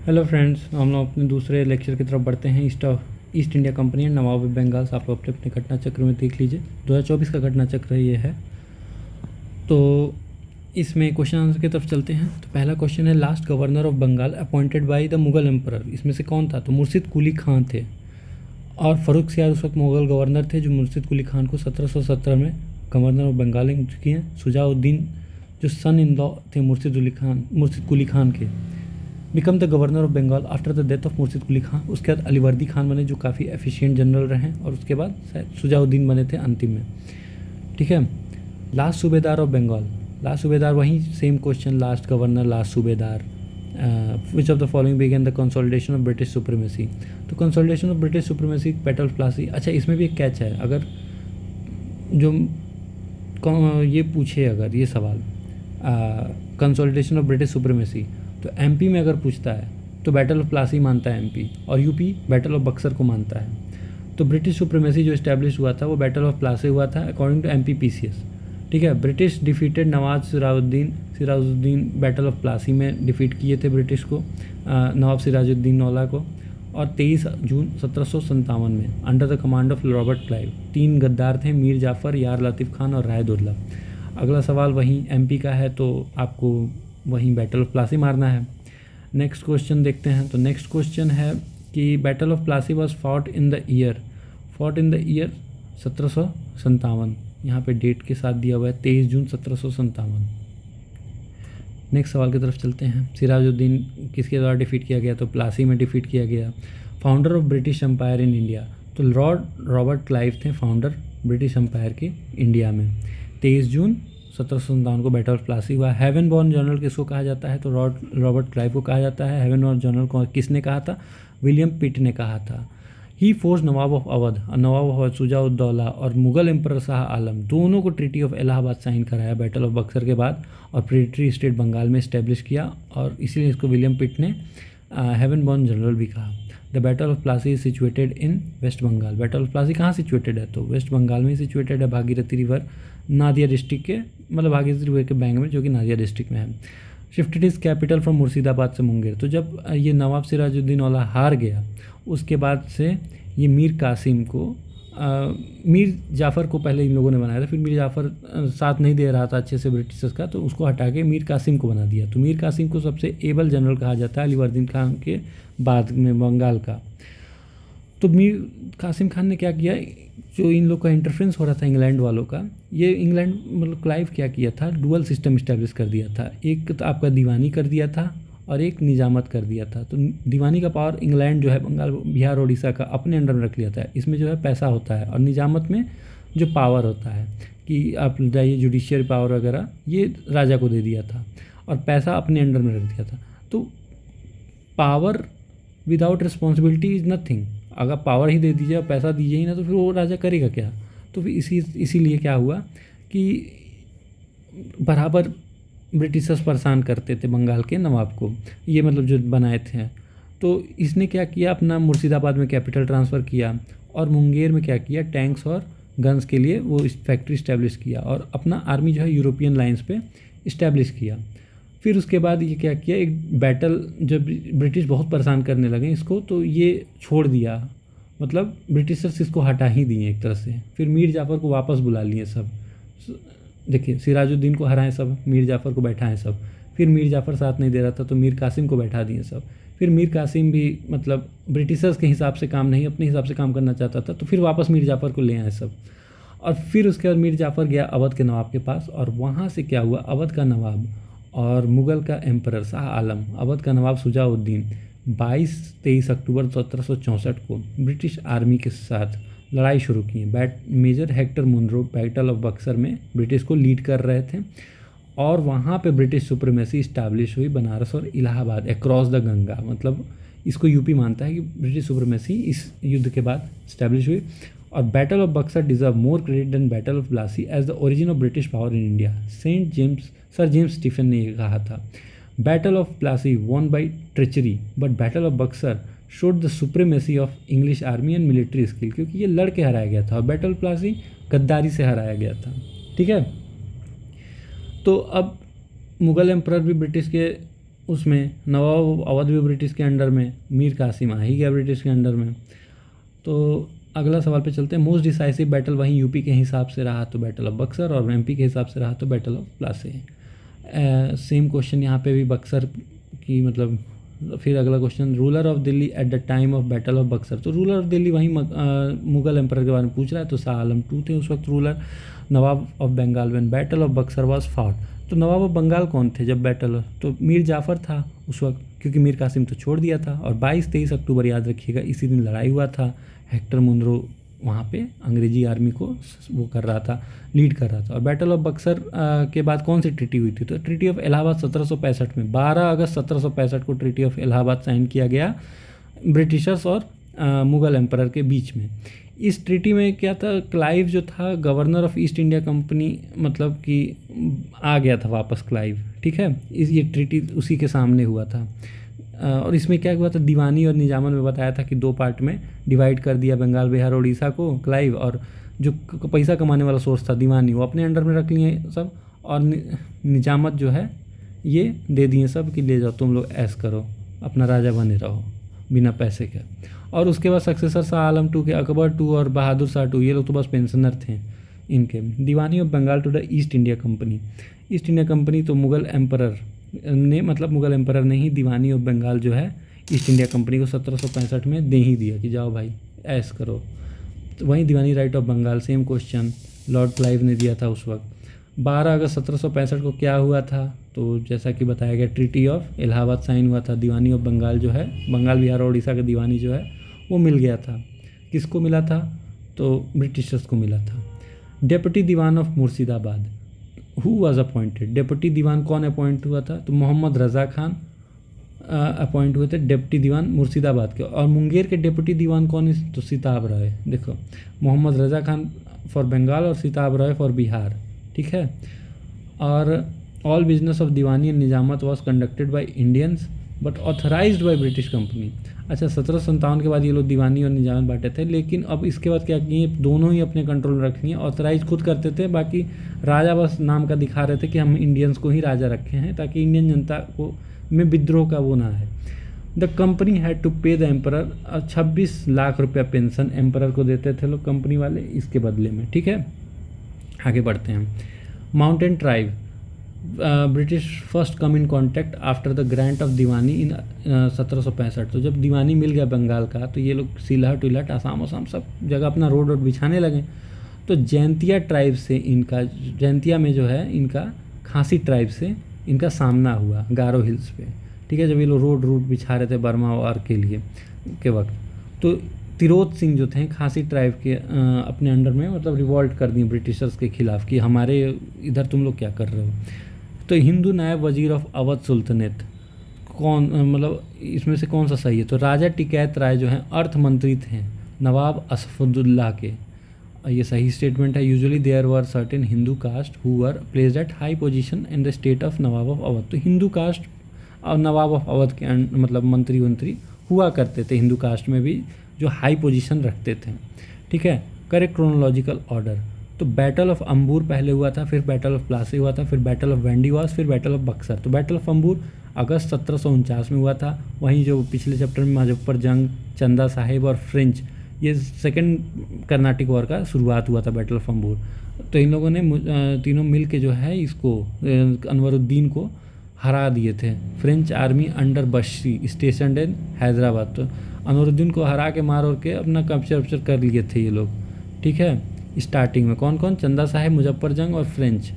Hello friends, हम लोग अपने दूसरे लेक्चर की तरफ बढ़ते हैं। East India Company and Nawab of Bengal. आप लोग अपने घटना चक्र में देख लीजिए, 2024 का घटना चक्र ये है। तो इसमें क्वेश्चन आंसर की तरफ चलते हैं। तो पहला क्वेश्चन है, last governor of Bengal appointed by the Mughal emperor. इसमें से कौन था? तो मुर्शिद कुली खान थे। और फ़र्रुखसियार उस वक्त मुगल गवर्नर थे, जो मुर्शिद कुली खान को 1717 में गवर्नर ऑफ बंगाल नियुक्त किए। शुजाउद्दीन जो सन इन लॉ थे मुर्शिद कुली खान के, become the governor of Bengal after the death of Murshid Quli Khan. उसके बाद अलीवर्दी खान बने, जो काफ़ी एफिशिएंट जनरल रहे, और उसके बाद शायद शुजाउद्दीन बने थे अंतिम में। ठीक है। लास्ट सूबेदार ऑफ बंगाल, लास्ट सूबेदार वहीं same question, last governor last सूबेदार। Which of the following began the consolidation of British supremacy. तो consolidation of British supremacy, battle of Plassey. अच्छा, इसमें भी एक कैच है, अगर जो ये पूछे अगर ये सवाल कंसोलिडेशन ऑफ ब्रिटिश सुप्रीमेसी, तो एमपी में अगर पूछता है तो बैटल ऑफ प्लासी मानता है एमपी, और यूपी बैटल ऑफ बक्सर को मानता है। तो ब्रिटिश सुप्रीमेसी जो इस्टेब्लिश हुआ था वो बैटल ऑफ प्लासी हुआ था अकॉर्डिंग टू एमपी पीसीएस। ठीक है। British defeated Nawab Sirajuddin battle of Plassey में डिफीट किए थे ब्रिटिश को, नवाब सिराजुद्दीन औला को। और 23 जून 1757 में under the command of Robert Clive 3 गद्दार थे, मीर जाफ़र, यार लतीफ़ खान और राय दुर्लभ। अगला सवाल वहीं एमपी का है, तो आपको वहीं बैटल ऑफ प्लासी मारना है। नेक्स्ट क्वेश्चन देखते हैं। तो नेक्स्ट क्वेश्चन है कि battle of Plassey was fought in the year 1757। यहाँ पे डेट के साथ दिया हुआ है 23 जून 1757। नेक्स्ट सवाल की तरफ चलते हैं। सिराजुद्दीन किसके द्वारा डिफीट किया गया? तो प्लासी में डिफीट किया गया। Founder of British empire in India, तो लॉर्ड रॉबर्ट क्लाइव थे फाउंडर ब्रिटिश एम्पायर के इंडिया में। 23 जून 1757 को बैटल ऑफ प्लासी हुआ। हेवन बॉर्न जनरल किसको कहा जाता है? तो रॉबर्ट क्लाइव को कहा जाता है। हेवन बॉर्न जनरल को किसने कहा था? विलियम पिट ने कहा था। He forces Nawab of Awadh, Nawab of Awadh Shujauddaula और मुगल एम्पर शाह आलम दोनों को ट्रीटी ऑफ इलाहाबाद साइन कराया बैटल ऑफ बक्सर के बाद, और प्रेटरी स्टेट बंगाल में इस्टेब्लिश किया, और इसीलिए इसको विलियम पिट ने हेवन बॉर्न जनरल भी कहा। The battle of Plassey is situated in West Bengal. Battle of Plassey कहाँ सिचुएटेड है? तो वेस्ट बंगाल में ही सिचुएटेड है, भागीरथी रिवर नादिया डिस्ट्रिक्ट के, मतलब भागीरथी रिवर के बैंक में, जो कि नादिया डिस्ट्रिक्ट में है। Shifted is capital from Murshidabad से मुंगेर। तो जब ये नवाब सिराजुद्दीन औला हार गया, उसके बाद से ये मीर कासिम को मीर जाफ़र को पहले इन लोगों ने बनाया था, फिर मीर जाफ़र साथ नहीं दे रहा था अच्छे से ब्रिटिशर्स का, तो उसको हटा के मीर कासिम को बना दिया। तो मीर कासिम को सबसे एबल जनरल कहा जाता है अलीवर्दी खान के बाद में बंगाल का। तो मीर कासिम खान ने क्या किया, जो इन लोग का इंटरफ्रेंस हो रहा था इंग्लैंड वालों का, ये इंग्लैंड मतलब क्लाइव क्या किया था, डुअल सिस्टम इस्टेब्लिश कर दिया था। एक तो आपका दीवानी कर दिया था और एक निजामत कर दिया था। तो दीवानी का पावर इंग्लैंड जो है बंगाल, बिहार, उड़ीसा का अपने अंडर में रख लिया था। इसमें जो है पैसा होता है, और निजामत में जो पावर होता है कि आप जाइए जुडिशियरी पावर वगैरह, ये राजा को दे दिया था, और पैसा अपने अंडर में रख दिया था। तो power without responsibility is nothing. अगर पावर ही दे दीजिए और पैसा दीजिए ही ना, तो फिर वो राजा करेगा क्या? तो फिर इसीलिए क्या हुआ कि बराबर ब्रिटिशर्स परेशान करते थे बंगाल के नवाब को, ये मतलब जो बनाए थे। तो इसने क्या किया, अपना मुर्शिदाबाद में कैपिटल ट्रांसफ़र किया, और मुंगेर में क्या किया, टैंक्स और गन्स के लिए वो फैक्ट्री इस्टेब्लिश किया, और अपना आर्मी जो है यूरोपियन लाइंस पे इस्टेब्लिश किया। फिर उसके बाद ये क्या किया, एक बैटल, जब ब्रिटिश बहुत परेशान करने लगे इसको, तो ये छोड़ दिया, मतलब ब्रिटिशर्स इसको हटा ही दिए एक तरह से। फिर मीर जाफ़र को वापस बुला लिए सब। देखिए, सिराजुद्दीन को हराएं सब, मीर जाफ़र को बैठाएं सब। फिर मीर जाफ़र साथ नहीं दे रहा था, तो मीर कासिम को बैठा दिए सब। फिर मीर कासिम भी मतलब ब्रिटिशर्स के हिसाब से काम नहीं, अपने हिसाब से काम करना चाहता था, तो फिर वापस मीर जाफ़र को ले आए सब। और फिर उसके बाद मीर जाफ़र गया अवध के नवाब के पास, और वहाँ से क्या हुआ, अवध का नवाब और मुग़ल का एम्परर शाह आलम, अवध का नवाब शुजाउद्दीन 22-23 अक्टूबर 1764 को ब्रिटिश आर्मी के साथ लड़ाई शुरू की। Major Hector Munro battle of Buxar में ब्रिटिश को लीड कर रहे थे, और वहाँ पे ब्रिटिश सुप्रीमेसी इस्टेब्लिश हुई बनारस और इलाहाबाद अक्रॉस द गंगा। मतलब इसको यूपी मानता है कि ब्रिटिश सुप्रीमेसी इस युद्ध के बाद इस्टेब्लिश हुई। और battle of Buxar deserve more credit than battle of Plassey as the origin of British power in India. Sir James Stephen ने ये कहा था। Battle of Plassey won by treachery, but battle of Buxar showed the supremacy of English army and military skill, क्योंकि ये लड़ के हराया गया था, और बैटल प्लासी गद्दारी से हराया गया था। ठीक है। तो अब मुग़ल एम्परर भी ब्रिटिश के उसमें नवाब अवध भी ब्रिटिश के अंडर में, मीर कासिम आ ही गया ब्रिटिश के अंडर में। तो अगला सवाल पे चलते हैं। मोस्ट डिसाइसिव बैटल वहीं यूपी के हिसाब से रहा तो बैटल ऑफ बक्सर, और एमपी के हिसाब से रहा तो battle of Plassey. Same question यहाँ पे भी बक्सर की, मतलब फिर अगला question, ruler of Delhi at the time of battle of Buxar. तो रूलर ऑफ दिल्ली वहीं मुगल एम्पर के बारे में पूछ रहा है, तो शाह आलम II थे उस वक्त ruler. Nawab of Bengal when battle of Buxar was fought. तो नवाब ऑफ बंगाल कौन थे जब बैटल, तो मीर जाफ़र था उस वक्त, क्योंकि मीर कासिम तो छोड़ दिया था। और 22-23 अक्टूबर याद रखिएगा, इसी दिन लड़ाई हुआ था। हेक्टर मुनरो वहाँ पे अंग्रेजी आर्मी को वो कर रहा था, लीड कर रहा था। और बैटल ऑफ बक्सर के बाद कौन सी ट्रीटी हुई थी, तो ट्रीटी ऑफ इलाहाबाद 1765 में, 12 अगस्त 1765 को ट्रीटी ऑफ इलाहाबाद साइन किया गया ब्रिटिशर्स और मुग़ल एम्परर के बीच में। इस ट्रीटी में क्या था, क्लाइव जो था governor of east India company, मतलब कि आ गया था वापस क्लाइव, ठीक है। ये ट्रीटी उसी के सामने हुआ था। और इसमें क्या हुआ था, दीवानी और निजामत में बताया था कि 2 पार्ट में डिवाइड कर दिया बंगाल, बिहार और उड़ीसा को क्लाइव, और जो पैसा कमाने वाला सोर्स था दीवानी, वो अपने अंडर में रख लिए सब, और निजामत जो है ये दे दिए सब कि ले जाओ तुम लोग, ऐश करो, अपना राजा बने रहो बिना पैसे के। और उसके बाद सक्सेसर शाह आलम II के अकबर II और बहादुर शाह II, ये लोग तो बस पेंशनर थे इनके। Diwani of Bengal to the East India Company. East India Company तो मुग़ल एम्परर ने, मतलब मुग़ल एम्परर ने ही दीवानी ऑफ बंगाल जो है ईस्ट इंडिया कंपनी को 1765 में दे ही दिया कि जाओ भाई ऐश करो। तो वहीं Diwani right of Bengal, same question Lord Clive ने दिया था उस वक्त। 12 अगस्त 1765 को क्या हुआ था, तो जैसा कि बताया गया ट्रीटी ऑफ इलाहाबाद साइन हुआ था। दीवानी ऑफ बंगाल जो है, बंगाल बिहार और उड़ीसा का दीवानी जो है वो मिल गया था। किसको मिला था, तो ब्रिटिशर्स को मिला था। Deputy Diwan of Murshidabad, who was appointed, deputy Diwan कौन अपॉइंट हुआ था, तो मोहम्मद रज़ा खान अपॉइंट हुए थे डेप्यूटी दीवान मुर्शिदाबाद के। और मुंगेर के डेप्यूटी दीवान कौन है, तो सिताब राय। देखो, मोहम्मद रज़ा खान फॉर बंगाल और सिताब राय फॉर बिहार, ठीक है। और all business of Deewani and Nizamat was conducted by Indians but authorised by British company. अच्छा, 1757 के बाद ये लोग दीवानी और निजामत बांटे थे, लेकिन अब इसके बाद क्या किए, दोनों ही अपने कंट्रोल में रख लिए। ऑथराइज खुद करते थे, बाकी राजा बस नाम का दिखा रहे थे कि हम इंडियंस को ही राजा रखे हैं, ताकि इंडियन जनता को में विद्रोह का वो ना है। द कंपनी हैड टू पे द एम्परर, 26 लाख रुपया पेंशन एम्परर को देते थे लोग कंपनी वाले इसके बदले में, ठीक है। आगे बढ़ते हैं। Mountain tribe, British first come in contact after the grant of Diwani in 1765। तो जब दीवानी मिल गया बंगाल का, तो ये लोग सिलहट विलहट आसाम सब जगह अपना रोड बिछाने लगे। तो जैंतिया ट्राइब से इनका, जैंतिया में जो है इनका खासी ट्राइब से इनका सामना हुआ गारो हिल्स पे, ठीक है। जब ये लोग रोड रूट बिछा रहे थे बर्मा वार के लिए के वक्त, तो तिरोत सिंह जो थे खासी ट्राइब के अपने अंडर में, मतलब रिवॉल्ट कर दी ब्रिटिशर्स के खिलाफ कि हमारे इधर तुम लोग क्या कर रहे हो। तो हिंदू नायब वजीर ऑफ अवध सुल्तनत कौन, मतलब इसमें से कौन सा सही है, तो राजा टिकैत राय जो हैं अर्थ मंत्री थे नवाब असफुद्दुल्ला के, ये सही स्टेटमेंट है। Usually there were certain Hindu caste who were placed at high position in the state of Nawab of Awadh. तो हिंदू कास्ट और नवाब ऑफ अवध के मतलब मंत्री हुआ करते थे हिंदू कास्ट में भी, जो हाई पोजीशन रखते थे, ठीक है। करेक्ट क्रोनोलॉजिकल ऑर्डर, तो बैटल ऑफ अंबूर पहले हुआ था, फिर बैटल ऑफ प्लासी हुआ था, फिर बैटल ऑफ वेंडीवास, फिर बैटल ऑफ बक्सर। तो बैटल ऑफ अंबूर अगस्त 1749 में हुआ था। वहीं जो पिछले चैप्टर में मुजफ्फर जंग, चंदा साहिब और फ्रेंच, ये सेकंड कर्नाटिक वॉर का शुरुआत हुआ था बैटल ऑफ अंबूर। तो इन लोगों ने तीनों मिल के जो है इसको अनवरुद्दीन को हरा दिए थे। फ्रेंच आर्मी अंडर बशी स्टेशन इन हैदराबाद, तो अनवरुद्दीन को हरा के मार और के अपना कैप्चर कर लिए थे ये लोग, ठीक है। स्टार्टिंग में कौन कौन, चंदा साहिब, मुजफ्फर जंग और फ्रेंच,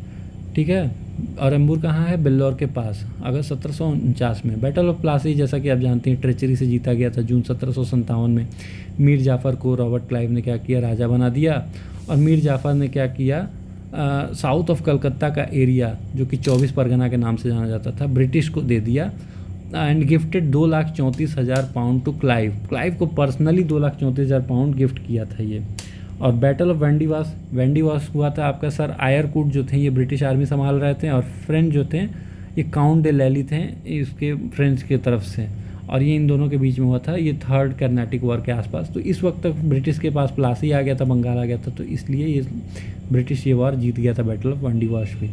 ठीक है। और अंबूर कहाँ है, बिल्लौर के पास, अगस्त 1749 में। बैटल ऑफ प्लासी जैसा कि आप जानते हैं ट्रेचरी से जीता गया था जून 1757 में। मीर जाफ़र को रॉबर्ट क्लाइव ने क्या किया, राजा बना दिया। और मीर जाफ़र ने क्या किया, साउथ ऑफ कलकत्ता का एरिया जो कि 24 परगना के नाम से जाना जाता था, ब्रिटिश को दे दिया and gifted 2,34,000 pound to Clive. Clive को पर्सनली 2,34,000 पाउंड गिफ्ट किया था ये। और बैटल ऑफ वेंडीवास हुआ था आपका सर आयरकूट जो थे ये ब्रिटिश आर्मी संभाल रहे थे, और फ्रेंच जो थे ये काउंट डे लैली थे इसके फ्रेंच की तरफ से, और ये इन दोनों के बीच में हुआ था, ये थर्ड कर्नाटिक वॉर के आसपास। तो इस वक्त तक ब्रिटिश के पास प्लासी आ गया था, बंगाल आ गया था, तो इसलिए ये ब्रिटिश ये वॉर जीत गया था बैटल ऑफ वेंडीवास भी।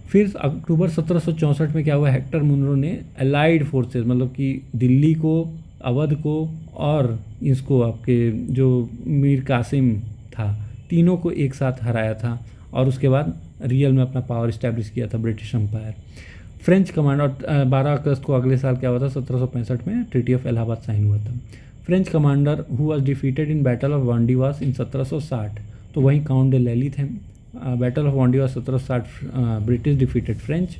फिर अक्टूबर 1764 में क्या हुआ, हेक्टर मुनरो ने अलाइड फोर्सेस, मतलब कि दिल्ली को, अवध को और इसको आपके जो मीर कासिम था, तीनों को एक साथ हराया था और उसके बाद रियल में अपना पावर इस्टेब्लिश किया था ब्रिटिश एम्पायर। फ्रेंच कमांडर 12 अगस्त को अगले साल क्या हुआ था, 1765 में ट्रीटी ऑफ इलाहाबाद साइन हुआ था। French commander who was defeated in battle of Wandiwash in 1760, तो वहीं काउंट डे लैली थे। Battle of Wandiwash 1760, British defeated French.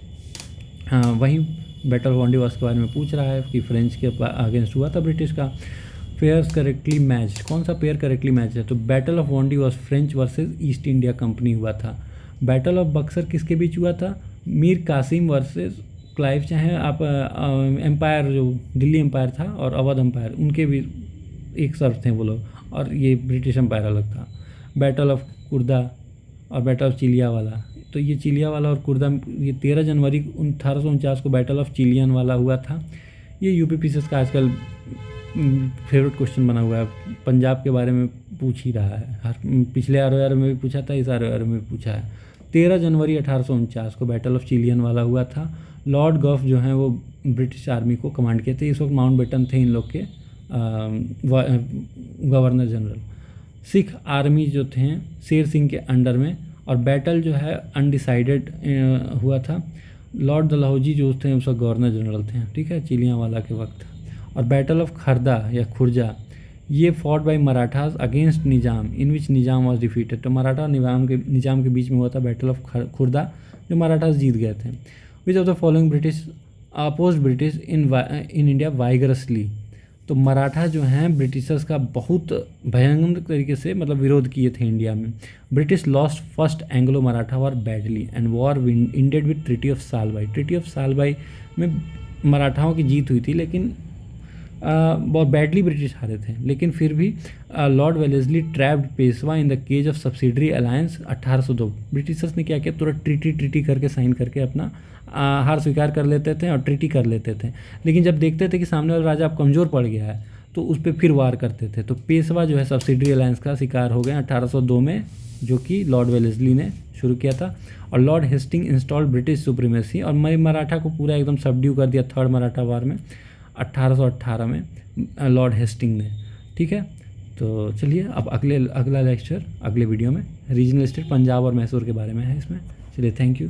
वहीं बैटल ऑफ वांडीवास के बारे में पूछ रहा है कि फ्रेंच के अगेंस्ट हुआ था ब्रिटिश का। पेयर्स करेक्टली मैच, कौन सा पेयर करेक्टली मैच है, तो battle of Wandiwash French versus east India company हुआ था। बैटल ऑफ बक्सर किसके बीच हुआ था, मीर कासिम वर्सेस क्लाइव, चाहे आप एम्पायर जो दिल्ली एम्पायर था और अवध एम्पायर, उनके भी एक सर थे वो लोग, और ये ब्रिटिश एम्पायर अलग था। बैटल ऑफ कुर्दा और बैटल ऑफ चिलियावाला, तो ये चिलियावाला और कुर्दा ये 13 जनवरी 1849 को बैटल ऑफ चिलियन वाला हुआ था। ये यूपी पीसीएस का आजकल फेवरेट क्वेश्चन बना हुआ है, पंजाब के बारे में पूछ ही रहा है, हर पिछले ROR में भी पूछा था, इस ROR में भी पूछा है। 13 जनवरी 1849 को बैटल ऑफ चिलियन वाला हुआ था। लॉर्ड गॉफ जो हैं वो ब्रिटिश आर्मी को कमांड किए थे, इस वक्त माउंटबेटन थे इन लोग के गवर्नर जनरल। सिख आर्मी जो थे शेर सिंह के अंडर में, और बैटल जो है अनडिसाइडेड हुआ था। लॉर्ड डलहौजी जो थे उस वक्त गवर्नर जनरल थे, ठीक है, चिलियांवाला के वक्त। और बैटल ऑफ खरदा या खुर्जा, ये fought by Marathas against Nizam, in which Nizam was defeated, तो मराठा और निजाम के बीच में हुआ था बैटल ऑफ खुर्दा, जो मराठास जीत गए थे। Which of the following British oppose British in India vigorously, तो मराठा जो हैं ब्रिटिशर्स का बहुत भयंकर तरीके से मतलब विरोध किए थे इंडिया में। British lost first Anglo Maratha war badly and war ended with treaty of Salbai. Treaty of Salbai में मराठाओं की जीत हुई थी, लेकिन बहुत बैडली ब्रिटिश हारे थे, लेकिन फिर भी Lord Wellesley trapped Peshwa in the cage of subsidiary alliance 1802। Britishers ने क्या किया, तुरंत ट्रीटी करके साइन करके अपना हार स्वीकार कर लेते थे और ट्रीटी कर लेते थे, लेकिन जब देखते थे कि सामने वाला राजा अब कमज़ोर पड़ गया है तो उस पर फिर वार करते थे। तो पेशवा जो है सब्सिडरी अलायंस का शिकार हो गए 1802 में, जो कि लॉर्ड वेलेस्ली ने शुरू किया था। और Lord Hasting installed British supremacy, और मराठा को पूरा एकदम सबड्यू कर दिया थर्ड मराठा वार में 1818 में लॉर्ड हेस्टिंग ने, ठीक है। तो चलिए अब अगला लेक्चर अगले वीडियो में रीजनल स्टेट पंजाब और मैसूर के बारे में है इसमें। चलिए, थैंक यू।